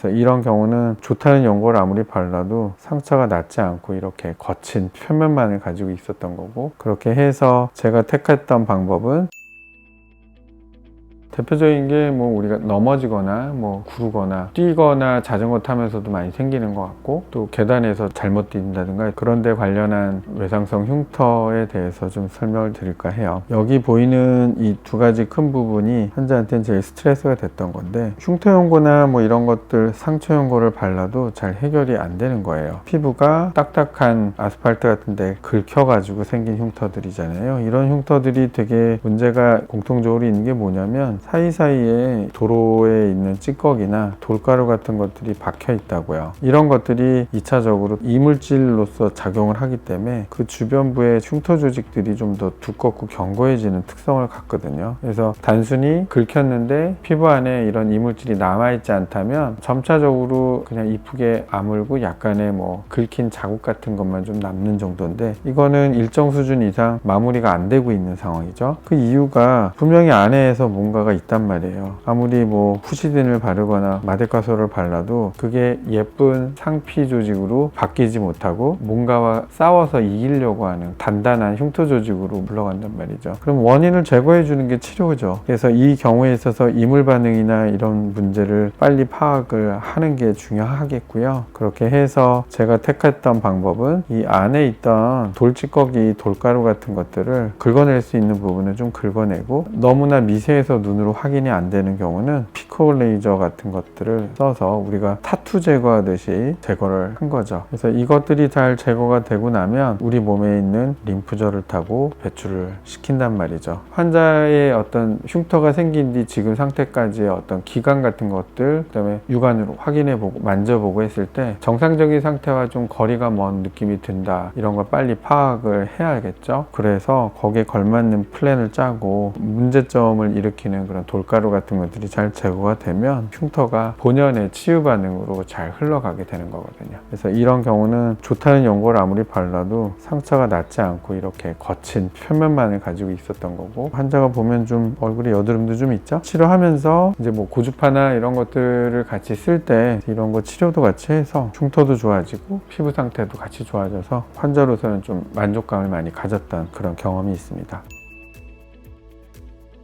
그래서 이런 경우는 좋다는 연고를 아무리 발라도 상처가 낫지 않고 이렇게 거친 표면만을 가지고 있었던 거고, 그렇게 해서 제가 택했던 방법은 대표적인 게 뭐 우리가 넘어지거나 뭐 구르거나 뛰거나 자전거 타면서도 많이 생기는 것 같고, 또 계단에서 잘못 뛴다든가 그런 데 관련한 외상성 흉터에 대해서 좀 설명을 드릴까 해요. 여기 보이는 이 두 가지 큰 부분이 환자한테는 제일 스트레스가 됐던 건데, 흉터 연고나 뭐 이런 것들 상처 연고를 발라도 잘 해결이 안 되는 거예요. 피부가 딱딱한 아스팔트 같은 데 긁혀 가지고 생긴 흉터들이잖아요. 이런 흉터들이 되게 문제가 공통적으로 있는 게 뭐냐면, 사이사이에 도로에 있는 찌꺼기나 돌가루 같은 것들이 박혀 있다고요. 이런 것들이 2차적으로 이물질로서 작용을 하기 때문에 그 주변부의 흉터 조직들이 좀 더 두껍고 견고해지는 특성을 갖거든요. 그래서 단순히 긁혔는데 피부 안에 이런 이물질이 남아있지 않다면 점차적으로 그냥 이쁘게 아물고 약간의 뭐 긁힌 자국 같은 것만 좀 남는 정도인데, 이거는 일정 수준 이상 마무리가 안 되고 있는 상황이죠. 그 이유가 분명히 안에서 뭔가가 있단 말이에요. 아무리 뭐 후시딘을 바르거나 마데카솔을 발라도 그게 예쁜 상피 조직으로 바뀌지 못하고 뭔가와 싸워서 이기려고 하는 단단한 흉터 조직으로 물러간단 말이죠. 그럼 원인을 제거해 주는 게 치료죠. 그래서 이 경우에 있어서 이물 반응이나 이런 문제를 빨리 파악을 하는 게 중요하겠고요. 그렇게 해서 제가 택했던 방법은 이 안에 있던 돌찌꺼기, 돌가루 같은 것들을 긁어낼 수 있는 부분은 좀 긁어내고, 너무나 미세해서 눈으로 확인이 안 되는 경우는 피코 레이저 같은 것들을 써서 우리가 타투 제거하듯이 제거를 한 거죠. 그래서 이것들이 잘 제거가 되고 나면 우리 몸에 있는 림프절을 타고 배출을 시킨단 말이죠. 환자의 어떤 흉터가 생긴 뒤 지금 상태까지의 어떤 기관 같은 것들, 그 다음에 육안으로 확인해보고 만져보고 했을 때 정상적인 상태와 좀 거리가 먼 느낌이 든다, 이런 걸 빨리 파악을 해야겠죠. 그래서 거기에 걸맞는 플랜을 짜고 문제점을 일으키는 그런 돌가루 같은 것들이 잘 제거가 되면 흉터가 본연의 치유 반응으로 잘 흘러가게 되는 거거든요. 그래서 이런 경우는 좋다는 연고를 아무리 발라도 상처가 낫지 않고 이렇게 거친 표면만을 가지고 있었던 거고, 환자가 보면 좀 얼굴에 여드름도 좀 있죠. 치료하면서 이제 뭐 고주파나 이런 것들을 같이 쓸 때 이런 거 치료도 같이 해서 흉터도 좋아지고 피부 상태도 같이 좋아져서 환자로서는 좀 만족감을 많이 가졌던 그런 경험이 있습니다.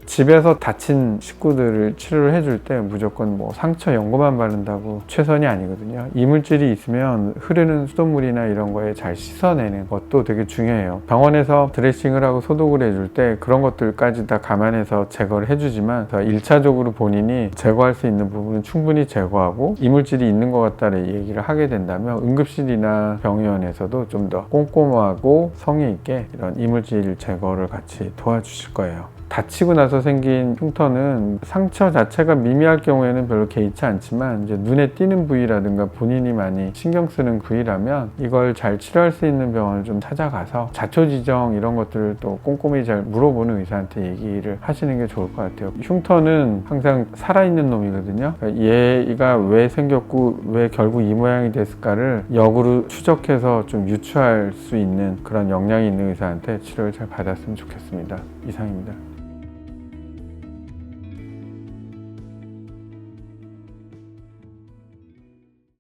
집에서 다친 식구들을 치료를 해줄 때 무조건 뭐 상처 연고만 바른다고 최선이 아니거든요. 이물질이 있으면 흐르는 수돗물이나 이런 거에 잘 씻어내는 것도 되게 중요해요. 병원에서 드레싱을 하고 소독을 해줄 때 그런 것들까지 다 감안해서 제거를 해주지만, 1차적으로 본인이 제거할 수 있는 부분은 충분히 제거하고 이물질이 있는 것 같다는 얘기를 하게 된다면 응급실이나 병의원에서도 좀 더 꼼꼼하고 성의 있게 이런 이물질 제거를 같이 도와주실 거예요. 다치고 나서 생긴 흉터는 상처 자체가 미미할 경우에는 별로 개의치 않지만, 이제 눈에 띄는 부위라든가 본인이 많이 신경 쓰는 부위라면 이걸 잘 치료할 수 있는 병원을 좀 찾아가서 자초지정 이런 것들을 또 꼼꼼히 잘 물어보는 의사한테 얘기를 하시는 게 좋을 것 같아요. 흉터는 항상 살아있는 놈이거든요. 그러니까 얘가 왜 생겼고 왜 결국 이 모양이 됐을까를 역으로 추적해서 좀 유추할 수 있는 그런 역량이 있는 의사한테 치료를 잘 받았으면 좋겠습니다. 이상입니다.